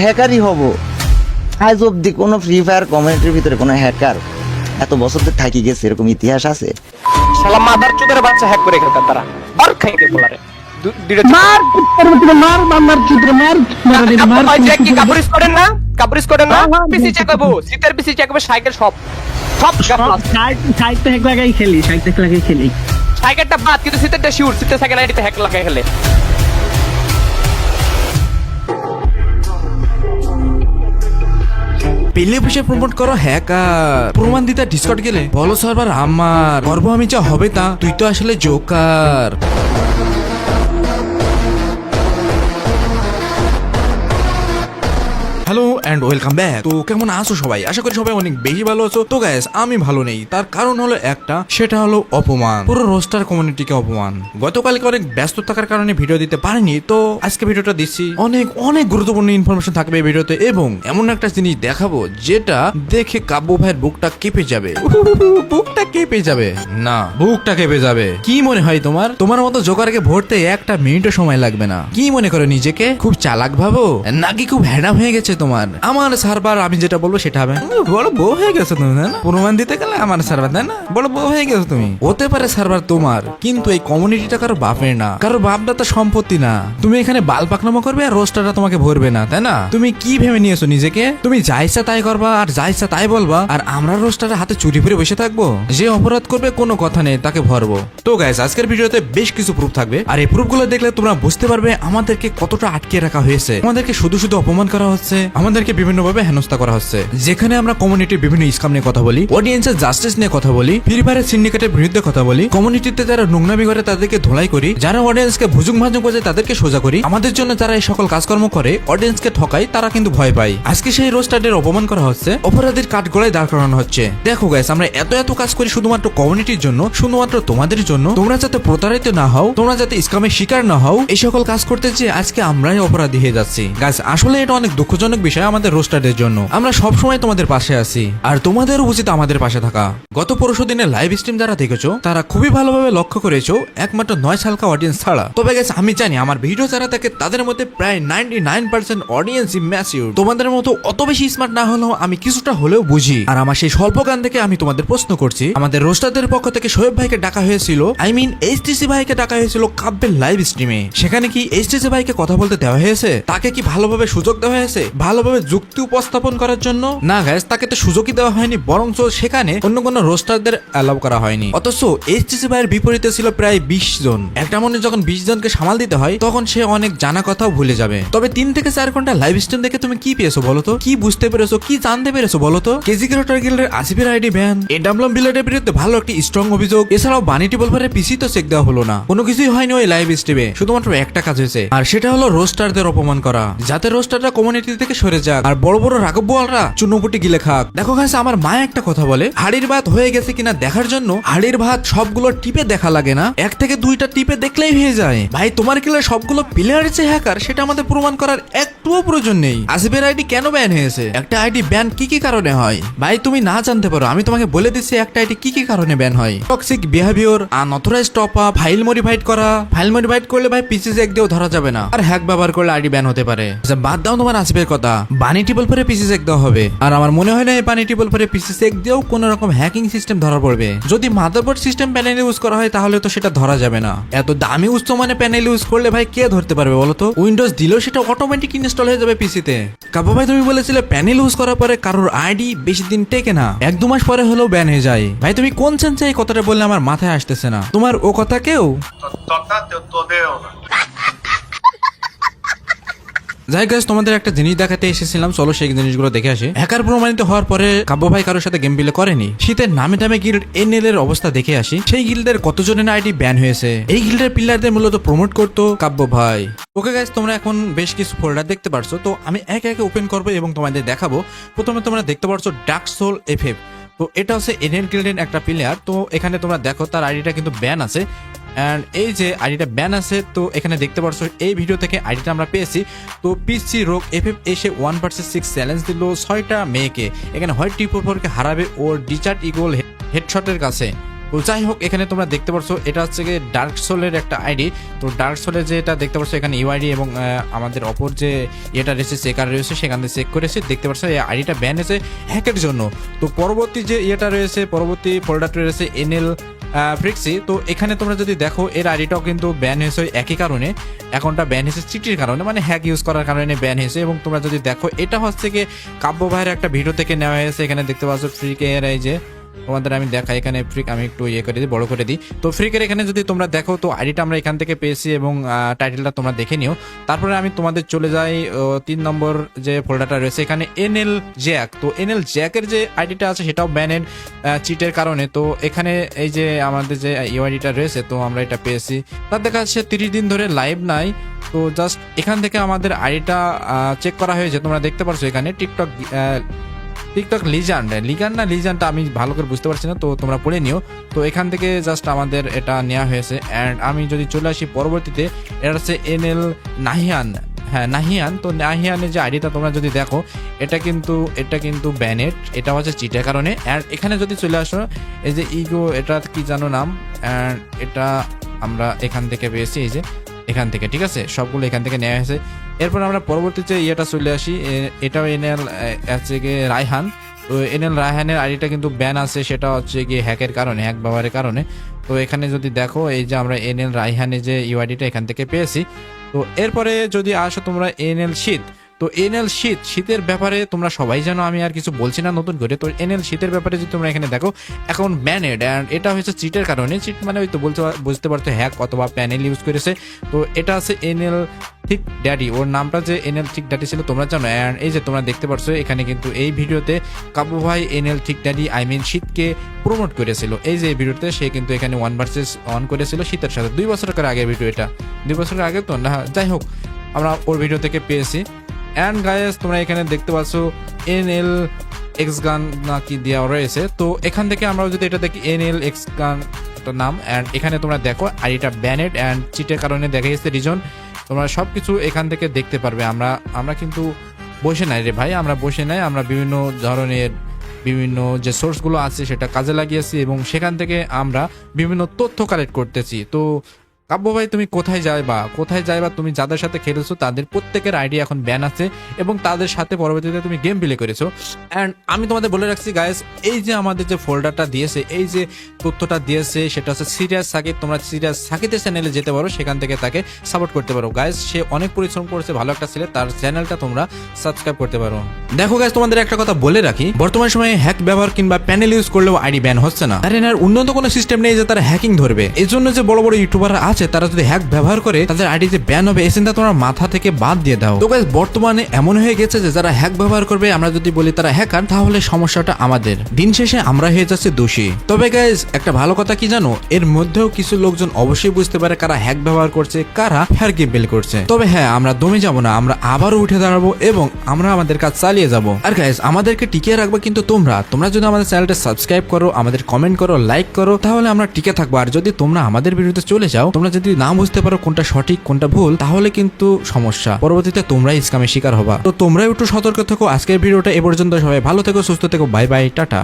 হ্যাকারই হব। আজ অব্দি কোনো ফ্রি ফায়ার কমিউনিটির ভিতরে কোনো হ্যাকার এত বছর ধরে থাকি গেছে এরকম ইতিহাস আছে? শালা মাদার চোদের বাচ্চা হ্যাক করে খেলতাম তারা আর খাইতে বলারে মার মার মার চিত্র মার মার ভাই যে কি কাবরিস করেন না পিসি চেক করব সিটের পিসি চেক করব সাইকেল সব সাইড তো হ্যাক লাগাই খেলি সাইকেলটা বাদ কিন্তু সিটেরটা শিওর সিটের সাইকেল আইডিতে হ্যাক লাগাই খেলে পেলে বসে প্রমোট করো হ্যাকার প্রমাণ দিতে ডিসকর্ড গেলে বলো সার্ভার আমার গর্ব আমি যা হবে তা তুই তো আসলে joker. Hello and welcome back. তো কেমন আছো সবাই? আশা করি সবাই অনেক বেশি ভালো আছো। তো গাইস আমি ভালো নেই, তার কারণ হলো একটা, সেটা হলো অপমান, পুরো রোস্টার কমিউনিটিকে অপমান। গতকালকে অনেক ব্যস্ত থাকার কারণে ভিডিও দিতে পারিনি, তো আজকে ভিডিওটা দিচ্ছি। অনেক অনেক গুরুত্বপূর্ণ ইনফরমেশন থাকবে এই ভিডিওতে এবং এমন একটা জিনিস দেখাবো যেটা দেখে কাব্য ভাইয়ের বুকটা কেঁপে যাবে। বুকটা কেঁপে যাবে না, বুকটা কেঁপে যাবে। কি মনে হয় তোমার? তোমার মতো জোকারকে ভরতে একটা মিনিটও সময় লাগবে না। কি মনে করো নিজেকে? খুব চালাক ভাবো নাকি খুব হ্যাডাম হয়ে গেছে তোমার? আমার সার্ভার আমি যেটা বলবো সেটা হবে। বড় বউ হয়ে গেছো তুমি, তাই না? প্রমাণ দিতে গেলে আমার সার্ভার, তাই না? বড় বউ হয়ে গেছো তুমি। হতে পারে সার্ভার তোমার, কিন্তু এই কমিউনিটিটা কারো বাপের না, কারো বাপদাতা সম্পত্তি না। তুমি এখানে বাল পাকনামো করবে আর রোস্টারটা তোমাকে ভরবে না, তাই না? তুমি কি ভেবে নিয়েছো নিজেকে? তুমি যা ইচ্ছা তাই করবা আর যা ইচ্ছা তাই বলবা, আর আমরা রোস্টারের হাতে চুরি ফিরে বসে থাকবো? যে অপরাধ করবে কোনো কথা নেই, তাকে ভরবো। তো গাইস আজকের ভিডিওতে বেশ কিছু প্রুফ থাকবে, আর এই প্রুফগুলো দেখলে তোমরা বুঝতে পারবে আমাদেরকে কতটা আটকে রাখা হয়েছে, আমাদেরকে শুধু শুধু অপমান করা হচ্ছে, আমাদেরকে বিভিন্ন ভাবে হেনস্থা করা হচ্ছে। যেখানে আমরা কমিউনিটির বিভিন্ন স্ক্যাম নিয়ে কথা বলি, অডিয়েন্সের জাস্টিস নিয়ে কথা বলি, ফ্রি ফায়ারের সিন্ডিকেটের বিরুদ্ধে কথা বলি, কমিউনিটিতে যারা নোংরামি করে তাদেরকে ধোলাই করি, যারা অডিয়েন্সকে ভুজুং ভাজুং করে তাদেরকে সোজা করি, আমাদের জন্য যারা এই সকল কাজকর্ম করে অডিয়েন্সকে ঠকায় তারা কিন্তু ভয় পায়। আজকে সেই রোস্টারদের অপমান করা হচ্ছে, অপরাধীর কাঠ গলায় দাঁড় করানো হচ্ছে। দেখো গাইস আমরা এত কাজ করি শুধুমাত্র কমিউনিটির জন্য, শুধুমাত্র তোমাদের জন্য, তোমরা যাতে প্রতারিত না হও, তোমরা যাতে স্ক্যামের শিকার না হও। এই সকল কাজ করতে যে আজকে আমরাই অপরাধী হয়ে যাচ্ছি। গাইস আসলে এটা অনেক দুঃখজনক বিষয় আমাদের রোস্টারদের জন্য। আমরা সব সময় তোমাদের পাশে আছি আর তোমাদেরও উচিত আমাদের পাশে থাকা। গত পরশু দিনের লাইভ স্ট্রিম যারা দেখেছো তারা খুবই ভালোভাবে লক্ষ্য করেছো, একমাত্র 9 সালকা অডিয়েন্স ছাড়া। তবে গাইস আমি জানি আমার ভিডিও যারা দেখে তাদের মধ্যে প্রায় 99% অডিয়েন্সই ম্যাচিউর। তোমাদের মতো অত বেশি স্মার্ট না হলেও আমি কিছুটা হলেও বুঝি। আর আমার সেই স্বল্প জ্ঞান থেকে আমি তোমাদের প্রশ্ন করছি, আমাদের রোস্টারদের পক্ষ থেকে শোয়েব ভাইকে ডাকা হয়েছিল, এইচটিসি ভাইকে ডাকা হয়েছিল কাব্যের লাইভ স্ট্রিমে। সেখানে কি এইচটিসি ভাইকে কথা বলতে দেওয়া হয়েছে? তাকে কি ভালোভাবে সুযোগ দেওয়া হয়েছে ভালোভাবে যুক্তি উপস্থাপন করার জন্য? না গাইস, তাকে তো সুযোগই দেওয়া হয়নি, বরঞ্চ সেখানে অন্য কোনো রোস্টারদের অ্যালাউ করা হয়নি। অথচ এইচটিসি ভাইয়ের বিপরীতে ছিল প্রায় 20 জন। একটা মনে যখন 20 জনকে সামাল দিতে হয় তখন সে অনেক জানা কথাও ভুলে যাবে। তবে 3 থেকে 4 ঘন্টা লাইভ স্ট্রিম দেখে তুমি কি পেয়েছো বলো তো? কি বুঝতে পেরেছো, কি জানতে পেরেছো বলো তো? কেজি ক্রিয়েটর গিল্ডের আসিফের আইডি ব্যান, এডামলম বিলেটের বিরুদ্ধে ভালো একটি স্ট্রং অভিযোগ, এছাড়াও বানিটি বলভারের পিসি তো চেক দেওয়া হলো না। কোনো কিছুই হয়নি ওই লাইভ স্ট্রিমে, শুধুমাত্র একটা কাজ হয়েছে, আর সেটা হলো রোস্টারদের অপমান করা, যাতে রোস্টাররা কমিউনিটি থেকে সরে যাক আর বড় বড় রাঘব বোয়ালরা চুনোপুটি গিলে খাক। দেখো গাইস আমার মা একটা কথা বলে, হাড়ির ভাত হয়ে গেছে কিনা দেখার জন্য হাড়ির ভাত সবগুলো টিপে দেখা লাগে না, 1 থেকে 2টা টিপে দেখলেই হয়ে যায়। ভাই তোমার কিলে সবগুলো প্লেয়ারের যে হ্যাকার সেটা আমাদের প্রমাণ করার একটুও প্রয়োজন নেই। আসিফের আইডি কেন ব্যান হয়েছে, একটা আইডি ব্যান কি কারণে হয় ভাই তুমি না জানতে পারো, আমি তোমাকে বলে দিচ্ছি একটা আইডি কি কারণে ব্যান হয়। Toxic behaviour, unauthorised top up, file modified করা, ফাইল মডিফাইড করলে ভাই পিসি চেক দিয়েও ধরা যাবে না, আর হ্যাক ব্যবহার করলে আইডি ব্যান হতে পারে। বাদ দাও তোমার আসিফের কথা, বানিটি বলভারে পিসি চেক দেওয়া হবে, আর আমার মনে হয় না এই বানিটি বলভারে পিসি চেক দিয়েও কোন রকম হ্যাকিং সিস্টেম ধরা পড়বে। যদি মাদারবোর্ড সিস্টেম প্যানেল ইউজ করা হয় তাহলে তো সেটা ধরা যাবে না। এত দামি উচ্চ মানে প্যানেল ইউজ করলে ভাই কে ধরতে পারবে বলো তো? উইন্ডোজ দিলেও সেটা অটোমেটিক ইনস্টল হয়ে যাবে পিসিতে। কাব্য ভাই তুমি বলেছিলে প্যানেল ইউজ করার পরে কারোর আইডি বেশি দিন টেকে না, 1-2 মাস পরে হলেও ব্যান হয়ে যায়। ভাই তুমি কোন সেন্সে এই কথাটা বললে আমার মাথায় আসতেছে না। তোমার ও কথা কেউ যাই গাইস তোমাদের একটা জিনিস দেখাতে এসেছিলাম, চলো সেই জিনিসগুলো দেখে আসি। হ্যাকার প্রমাণিত হওয়ার পরে কাব্য ভাই কারোর সাথে গেম প্লে করেনি, শীতের নামে দামে গিল্ড এনএল এর অবস্থা দেখে আসি। সেই গিল্ডের কতজনের আইডি ব্যান হয়েছে, এই গিল্ডের প্লেয়ারদের মূলত প্রমোট করতো কাব্য ভাই। ওকে গাইস তোমরা এখন বেশ কিছু ফোল্ডার দেখতে পারছো, তো আমি একে একে ওপেন করবো এবং তোমাদের দেখাবো। প্রথমে তোমরা দেখতে পারছো ডার্ক সোল এফএফ, তো এটা হচ্ছে এনএল গিল্ডের একটা প্লেয়ার। তো এখানে তোমরা দেখো তার আইডিটা কিন্তু ব্যান আছে, এন্ড এই যে আইডিটা ব্যান আছে, তো এখানে দেখতে পারছো এই ভিডিও থেকে আইডিটা আমরা পেয়েছি। তো পিসি রোগ এফএফ এসে 1 vs 6 চ্যালেঞ্জ দিল 6টা মেয়েকে, এখানে হোয়াইট টিপোরকে হারাবে ওর ডিচার্ট ইগল হেডশটের কাছে। তো যাই হোক, এখানে তোমরা দেখতে পারছো এটা হচ্ছে গিয়ে ডার্ক সোলের একটা আইডি। তো ডার্ক সোলের যেটা দেখতে পাচ্ছ এখানে ইউআইডি এবং আমাদের অপর যে এটা রয়েছে চেকার রয়েছে সেখান থেকে চেক করেছি, দেখতে পাচ্ছ এই আইডিটা ব্যান হয়েছে হ্যাকের জন্য। তো পরবর্তী যে ইয়েটা রয়েছে, পরবর্তী ফোল্ডারটা রয়েছে এনএল ফ্রিক্সি। তো এখানে তোমরা যদি দেখো এর আইডিটাও কিন্তু ব্যান হয়েছে একই কারণে, অ্যাকাউন্টটা ব্যান হয়েছে চিটির কারণে, মানে হ্যাক ইউজ করার কারণে ব্যান হয়েছে। এবং তোমরা যদি দেখো এটা হচ্ছে গিয়ে কাব্য ভাইয়ের একটা ভিডিও থেকে নেওয়া হয়েছে। এখানে দেখতে পাচ্ছ ফ্রিকের এই যে তোমাদের আমি দেখাই, এখানে ফ্রিক আমি একটু ইয়ে করে দিই, বড় করে দিই। তো ফ্রিকের এখানে যদি তোমরা দেখো তো আইডিটা আমরা এখান থেকে পেয়েছি এবং টাইটেলটা তোমরা দেখে নিও। তারপরে আমি তোমাদের চলে যাই 3 নম্বর যে ফোল্ডারটা রয়েছে এখানে এনএল জ্যাক। তো এনএল জ্যাকের যে আইডিটা আছে সেটাও ব্যানের চিটের কারণে। তো এখানে এই যে আমাদের যে ইউআইডিটা রয়েছে তো আমরা এটা পেয়েছি, তার দেখা যাচ্ছে 30 দিন ধরে লাইভ নাই। তো জাস্ট এখান থেকে আমাদের আইডিটা চেক করা হয়েছে, তোমরা দেখতে পারছো এখানে টিকটক লিজান্ডটা আমি ভালো করে বুঝতে পারছি না, তো তোমরা পড়ে নিও। তো এখান থেকে জাস্ট আমাদের এটা নেওয়া হয়েছে। অ্যান্ড আমি যদি চলে আসি পরবর্তীতে, এটা হচ্ছে এনএল নাহিয়ান। হ্যাঁ নাহিয়ান। তো নাহিয়ানের যে আইডিটা তোমরা যদি দেখো এটা কিন্তু ব্যানেট, এটা হচ্ছে চিটের কারণে। অ্যান্ড এখানে যদি চলে আসো এই যে ইগো, এটা কি জানো নাম, অ্যান্ড এটা আমরা এখান থেকে পেয়েছি, এই যে এখান থেকে, ঠিক আছে, সবগুলো এখান থেকে নেওয়া হয়েছে। এরপর আমরা পরবর্তী যে ইয়েটা চলে আসি, এটাও এনএল হচ্ছে গিয়ে রায়হান। তো এনএল রায়হানের আইডিটা কিন্তু ব্যান আছে, সেটা হচ্ছে গিয়ে হ্যাকের কারণে, হ্যাক ব্যবহারের কারণে। তো এখানে যদি দেখো এই যে আমরা এনএল রায়হানের যে ইউআইডিটা এখান থেকে পেয়েছি। তো এরপরে যদি আসো তোমরা এনএল শীত। তো এনএল শীতের ব্যাপারে তোমরা সবাই জানো, আমি আর কিছু বলছি না নতুন করে। তো এনএল শীতের ব্যাপারে যদি তোমরা এখানে দেখো এখন ব্যানেড, অ্যান্ড এটা হচ্ছে চিটের কারণে। চিট মানে ওই তো বুঝতে পারতো হ্যাক অথবা প্যানেল ইউজ করেছে। তো এটা আছে এনএল ঠিক ড্যাডি, ওর নামটা যে এনএল ঠিক ড্যাডি ছিল তোমরা জানো। অ্যান্ড এই যে তোমরা দেখতে পারছো এখানে কিন্তু এই ভিডিওতে কাব্য ভাই এনএল ঠিক ড্যাডি শীতকে প্রমোট করেছিল। এই যে এই ভিডিওতে সে কিন্তু এখানে 1 vs 1 করেছিল শীতের সাথে, 2 বছর আগের ভিডিও, এটা 2 বছর আগে তো না, যাই হোক আমরা ওর ভিডিও থেকে পেয়েছি। অ্যান্ড গাইস তোমরা এখানে দেখতে পাচ্ছ এনএল এক্স গান নাকি দেওয়া রয়েছে। তো এখান থেকে আমরা যদি এটা দেখি এনএল এক্স গান নাম, অ্যান্ড এখানে তোমরা দেখো আইডিটা ব্যানেড অ্যান্ড চিটের কারণে দেখা গেছে রিজন। তোমরা সব কিছু এখান থেকে দেখতে পারবে। আমরা কিন্তু বসে নাই রে ভাই, আমরা বসে নাই, আমরা বিভিন্ন ধরনের বিভিন্ন যে সোর্সগুলো আছে সেটা কাজে লাগিয়েছি এবং সেখান থেকে আমরা বিভিন্ন তথ্য কালেক্ট করতেছি। তো কাব্য ভাই তুমি কোথায় যাইবা, তুমি যাদের সাথে খেলেছো তাদের প্রত্যেকের আইডি এখন ব্যান আছে এবং তাদের সাথে পরবর্তীতে তুমি গেম প্লে করেছো। অ্যান্ড আমি তোমাদের বলে রাখছি গাইস, এই যে আমাদের যে ফোল্ডারটা দিয়েছে, এই যে তথ্যটা দিয়েছে সেটা হচ্ছে সিরিয়াস সাকিব। তোমরা সিরিয়াস সাকিবের চ্যানেলে যেতে পারো, সেখান থেকে তাকে সাপোর্ট করতে পারো। গাইস সে অনেক পরিশ্রম করেছে, ভালো একটা ছেলে, তার চ্যানেলটা তোমরা সাবস্ক্রাইব করতে পারো। দেখো গাইস তোমাদের একটা কথা বলে রাখি, বর্তমান সময়ে হ্যাক ব্যবহার কিংবা প্যানেল ইউজ করলেও আইডি ব্যান হচ্ছে না, কারণ এর উন্নত কোনো সিস্টেম নেই যে তারা হ্যাকিং ধরবে। এই জন্য যে বড় বড় ইউটিউবার আছে তারা যদি হ্যাক ব্যবহার করে তাদের আইডি যে ব্যান হবে এই চিন্তা তোমরা মাথা থেকে বাদ দিয়ে দাও। তো গাইস বর্তমানে এমন হয়ে গেছে যে যারা হ্যাক ব্যবহার করবে, আমরা যদি বলি তারা হ্যাকার, তাহলে সমস্যাটা আমাদের, দিন শেষে আমরা হয়ে যাচ্ছে দোষী। তবে গাইস একটা ভালো কথা কি জানো, এর মধ্যেও কিছু লোকজন অবশ্যই বুঝতে পারে কারা হ্যাক ব্যবহার করছে, কারা ফেয়ার গেম প্লে করছে। তবে হ্যাঁ, আমরা দমে যাব না, আমরা আবারও উঠে দাঁড়াবো এবং আমরা আমাদের কাজ চালিয়ে যাব। আর গাইস আমাদেরকে টিকিয়ে রাখবে কিন্তু তোমরা যদি আমাদের চ্যানেলটা সাবস্ক্রাইব করো, আমাদের কমেন্ট করো, লাইক করো, তাহলে আমরা টিকে থাকবো। আর যদি তোমরা আমাদের ভিডিওতে চলে যাও, তোমরা যদি না বুঝতে পারো কোনটা সঠিক কোনটা ভুল, তাহলে কিন্তু সমস্যা, পরবর্তীতে তোমরাই স্ক্যামের শিকার হবা। তো তোমরাই একটু সতর্ক থেকো। আজকের ভিডিওটা এ পর্যন্ত, সবাই ভালো থেকো, সুস্থ থেকো, বাই বাই, টাটা।